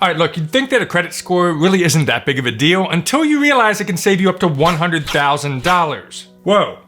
All right, look, you'd think that a credit score really isn't that big of a deal until you realize it can save you up to $100,000. Whoa.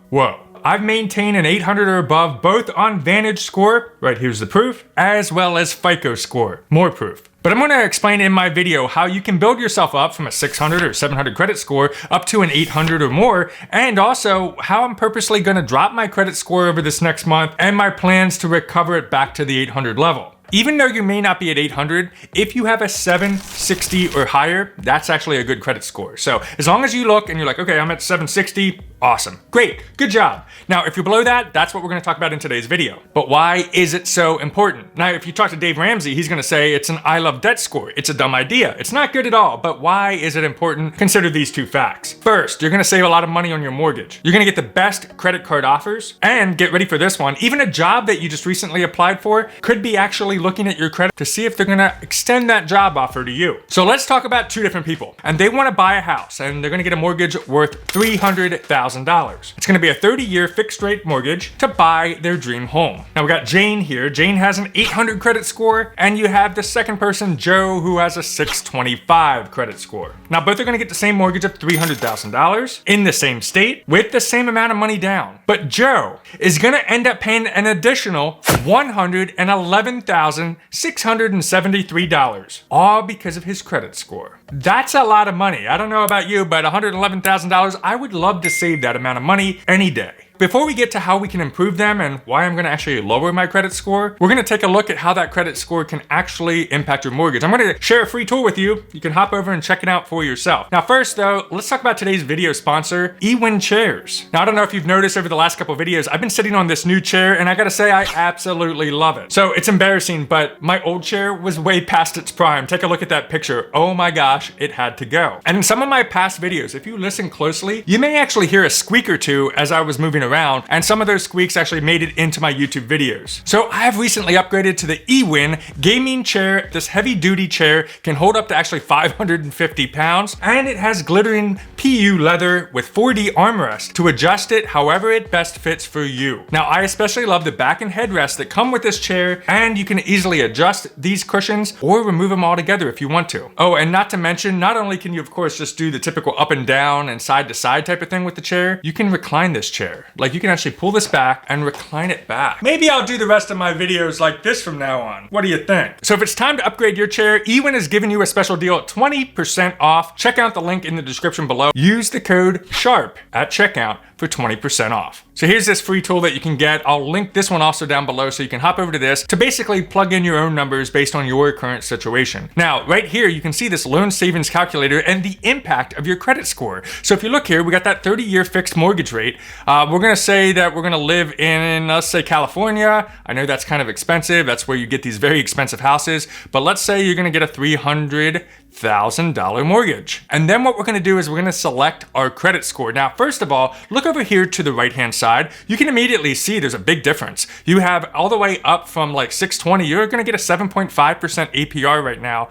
I've maintained an 800 or above both on Vantage Score, right here's the proof, as well as FICO Score, more proof. But I'm going to explain in my video how you can build yourself up from a 600 or 700 credit score up to an 800 or more, and also how I'm purposely going to drop my credit score over this next month and my plans to recover it back to the 800 level. Even though you may not be at 800, if you have a 760 or higher, that's actually a good credit score. So as long as you look and you're like, okay, I'm at 760, awesome, great, good job. Now, if you're below that, that's what we're gonna talk about in today's video. But why is it so important? Now, if you talk to Dave Ramsey, he's gonna say it's an I love debt score. It's a dumb idea. It's not good at all, but why is it important? Consider these two facts. First, you're gonna save a lot of money on your mortgage. You're gonna get the best credit card offers, and get ready for this one, even a job that you just recently applied for could be actually looking at your credit to see if they're gonna extend that job offer to you. So let's talk about two different people, and they wanna buy a house, and they're gonna get a mortgage worth $300,000. It's gonna be a 30-year fixed rate mortgage to buy their dream home. Now we got Jane here. Jane has an 800 credit score, and you have the second person, Joe, who has a 625 credit score. Now both are gonna get the same mortgage of $300,000 in the same state with the same amount of money down. But Joe is gonna end up paying an additional $111,673, all because of his credit score. That's a lot of money. I don't know about you, but $111,000, I would love to save that amount of money any day. Before we get to how we can improve them and why I'm gonna actually lower my credit score, we're gonna take a look at how that credit score can actually impact your mortgage. I'm gonna share a free tool with you. You can hop over and check it out for yourself. Now first though, let's talk about today's video sponsor, eWin Chairs. Now I don't know if you've noticed over the last couple of videos, I've been sitting on this new chair and I gotta say I absolutely love it. So it's embarrassing, but my old chair was way past its prime. Take a look at that picture. Oh my gosh, it had to go. And in some of my past videos, if you listen closely, you may actually hear a squeak or two as I was moving around, and some of those squeaks actually made it into my YouTube videos. So I have recently upgraded to the eWin gaming chair. This heavy duty chair can hold up to actually 550 pounds, and it has glittering PU leather with 4D armrest to adjust it however it best fits for you. Now I especially love the back and headrests that come with this chair, and you can easily adjust these cushions or remove them all together if you want to. Oh, and not to mention, not only can you of course just do the typical up and down and side to side type of thing with the chair, you can recline this chair. Like you can actually pull this back and recline it back. Maybe I'll do the rest of my videos like this from now on. What do you think? So if it's time to upgrade your chair, eWin is giving you a special deal at 20% off. Check out the link in the description below. Use the code SHARPE at checkout for 20% off. So here's this free tool that you can get. I'll link this one also down below so you can hop over to this to basically plug in your own numbers based on your current situation. Now, right here, you can see this loan savings calculator and the impact of your credit score. So if you look here, we got that 30-year fixed mortgage rate. We're gonna say that we're gonna live in, let's say California. I know that's kind of expensive. That's where you get these very expensive houses. But let's say you're gonna get a $300,000 mortgage. And then what we're gonna do is we're gonna select our credit score. Now, first of all, look over here to the right-hand side. You can immediately see there's a big difference. You have all the way up from like 620, you're gonna get a 7.5% APR right now.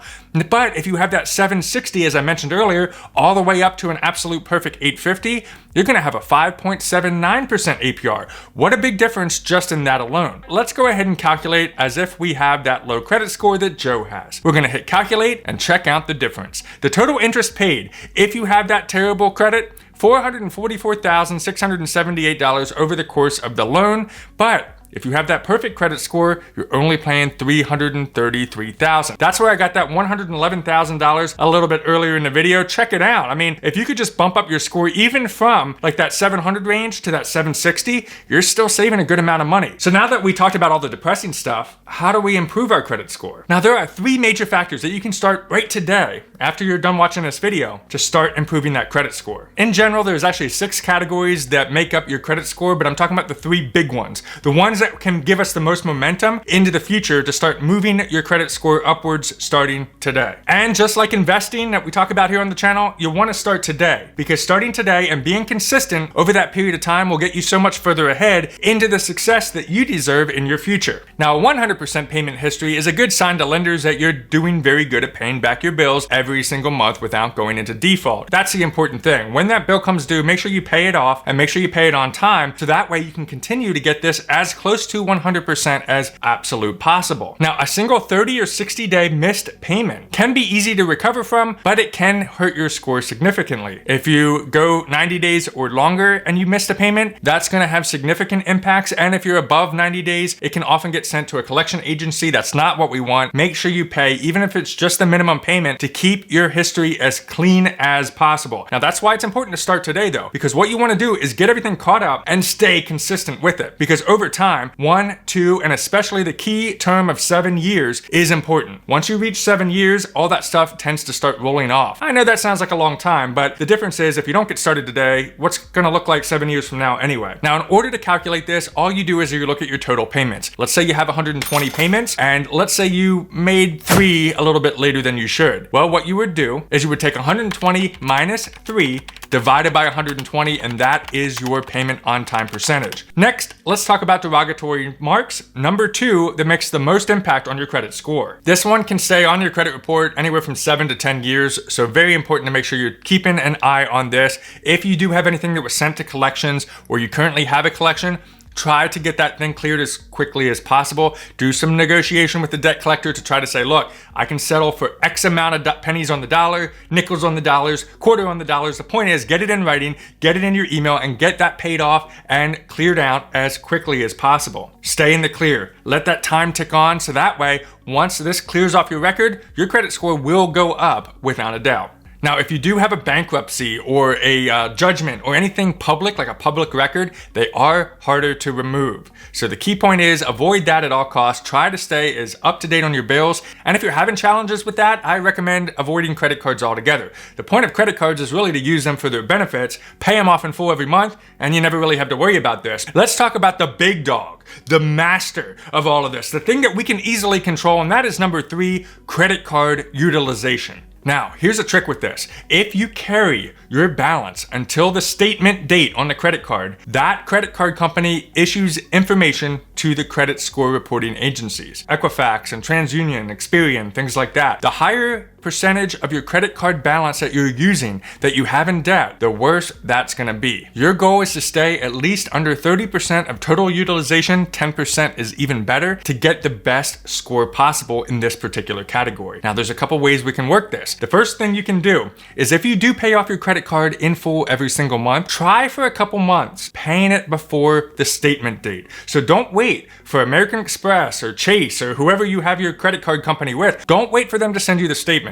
But if you have that 760, as I mentioned earlier, all the way up to an absolute perfect 850, you're gonna have a 5.79% APR. What a big difference just in that alone. Let's go ahead and calculate as if we have that low credit score that Joe has. We're gonna hit calculate and check out the difference. The total interest paid, if you have that terrible credit, $444,678 over the course of the loan, but if you have that perfect credit score, you're only paying $333,000. That's where I got that $111,000 a little bit earlier in the video. Check it out. I mean, if you could just bump up your score even from like that 700 range to that 760, you're still saving a good amount of money. So now that we talked about all the depressing stuff, how do we improve our credit score? Now there are 3 major factors that you can start right today after you're done watching this video to start improving that credit score. In general, there's actually 6 categories that make up your credit score, but I'm talking about the 3 big ones. The ones that can give us the most momentum into the future to start moving your credit score upwards starting today. And just like investing that we talk about here on the channel, you want to start today, because starting today and being consistent over that period of time will get you so much further ahead into the success that you deserve in your future. Now, 100% payment history is a good sign to lenders that you're doing very good at paying back your bills every single month without going into default. That's the important thing. When that bill comes due, make sure you pay it off and make sure you pay it on time, so that way you can continue to get this as close close to 100% as absolute possible. Now, a single 30 or 60-day missed payment can be easy to recover from, but it can hurt your score significantly. If you go 90 days or longer and you missed a payment, that's going to have significant impacts. And if you're above 90 days, it can often get sent to a collection agency. That's not what we want. Make sure you pay, even if it's just the minimum payment, to keep your history as clean as possible. Now, that's why it's important to start today, though, because what you want to do is get everything caught up and stay consistent with it. Because over time, 1, 2, and especially the key term of 7 years is important. Once you reach 7 years, all that stuff tends to start rolling off. I know that sounds like a long time, but the difference is if you don't get started today, what's going to look like 7 years from now anyway? Now, in order to calculate this, all you do is you look at your total payments. Let's say you have 120 payments, and let's say you made 3 a little bit later than you should. Well, what you would do is you would take 120 minus 3 divided by 120, and that is your payment on time percentage. Next, let's talk about derogatory marks. Number 2, that makes the most impact on your credit score. This one can stay on your credit report anywhere from 7 to 10 years, so very important to make sure you're keeping an eye on this. If you do have anything that was sent to collections or you currently have a collection, try to get that thing cleared as quickly as possible. Do some negotiation with the debt collector to try to say, look, I can settle for X amount of pennies on the dollar, nickels on the dollars, quarter on the dollars. The point is, get it in writing, get it in your email, and get that paid off and cleared out as quickly as possible. Stay in the clear. Let that time tick on, so that way, once this clears off your record, your credit score will go up without a doubt. Now, if you do have a bankruptcy or a judgment or anything public, like a public record, they are harder to remove. So the key point is avoid that at all costs. Try to stay as up to date on your bills. And if you're having challenges with that, I recommend avoiding credit cards altogether. The point of credit cards is really to use them for their benefits, pay them off in full every month, and you never really have to worry about this. Let's talk about the big dog, the master of all of this, the thing that we can easily control, and that is number 3, credit card utilization. Now, here's a trick with this. If you carry your balance until the statement date on the credit card, that credit card company issues information to the credit score reporting agencies, Equifax and TransUnion, Experian, things like that. The higher percentage of your credit card balance that you're using that you have in debt, the worse that's going to be. Your goal is to stay at least under 30% of total utilization. 10% is even better to get the best score possible in this particular category. Now, there's a couple ways we can work this. The first thing you can do is if you do pay off your credit card in full every single month, try for a couple months paying it before the statement date. So don't wait for American Express or Chase or whoever you have your credit card company with. Don't wait for them to send you the statement.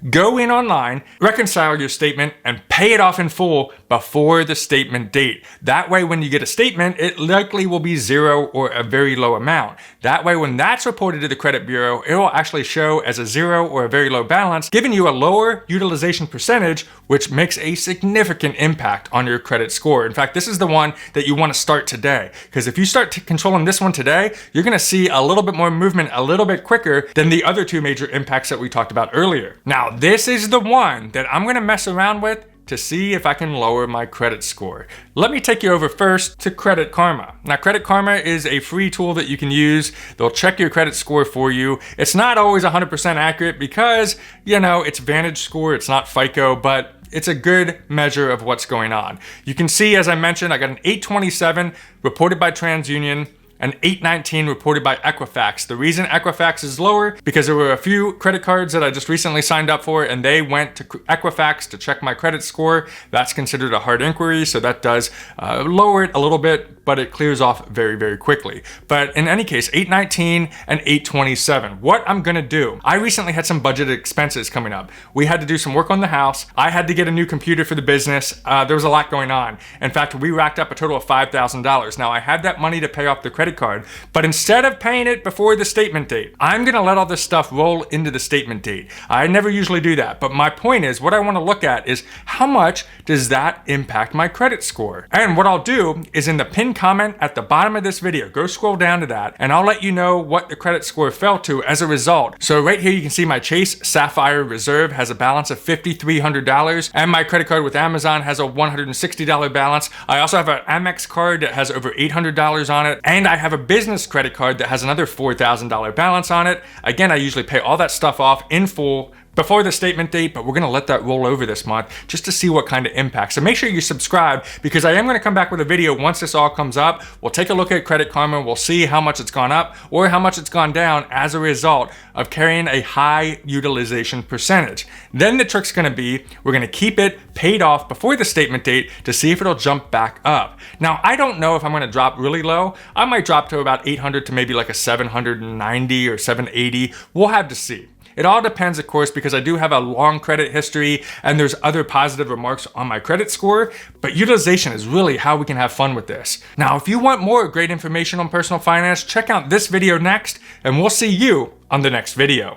Go in online, reconcile your statement, and pay it off in full before the statement date. That way, when you get a statement, it likely will be 0 or a very low amount. That way, when that's reported to the credit bureau, it will actually show as a 0 or a very low balance, giving you a lower utilization percentage, which makes a significant impact on your credit score. In fact, this is the one that you want to start today, because if you start controlling this one today, you're going to see a little bit more movement a little bit quicker than the other 2 major impacts that we talked about earlier. Now, this is the one that I'm going to mess around with to see if I can lower my credit score. Let me take you over first to Credit Karma. Now, Credit Karma is a free tool that you can use. They'll check your credit score for you. It's not always 100% accurate because, it's Vantage Score, it's not FICO, but it's a good measure of what's going on. You can see, as I mentioned, I got an 827 reported by TransUnion, and 819 reported by Equifax. The reason Equifax is lower, because there were a few credit cards that I just recently signed up for, and they went to Equifax to check my credit score. That's considered a hard inquiry, so that does lower it a little bit, but it clears off very, very quickly. But in any case, 819 and 827. What I'm gonna do, I recently had some budgeted expenses coming up. We had to do some work on the house. I had to get a new computer for the business. There was a lot going on. In fact, we racked up a total of $5,000. Now, I had that money to pay off the credit card, but instead of paying it before the statement date, I'm gonna let all this stuff roll into the statement date. I never usually do that, but my point is, what I wanna look at is how much does that impact my credit score? And what I'll do is in the pinned comment at the bottom of this video, go scroll down to that, and I'll let you know what the credit score fell to as a result. So right here, you can see my Chase Sapphire Reserve has a balance of $5,300, and my credit card with Amazon has a $160 balance. I also have an Amex card that has over $800 on it, and I have a business credit card that has another $4,000 balance on it. Again, I usually pay all that stuff off in full before the statement date, but we're gonna let that roll over this month just to see what kind of impact. So make sure you subscribe, because I am gonna come back with a video once this all comes up. We'll take a look at Credit Karma, we'll see how much it's gone up or how much it's gone down as a result of carrying a high utilization percentage. Then the trick's gonna be, we're gonna keep it paid off before the statement date to see if it'll jump back up. Now, I don't know if I'm gonna drop really low. I might drop to about 800 to maybe like a 790 or 780. We'll have to see. It all depends, of course, because I do have a long credit history and there's other positive remarks on my credit score, but utilization is really how we can have fun with this. Now, if you want more great information on personal finance, check out this video next, and we'll see you on the next video.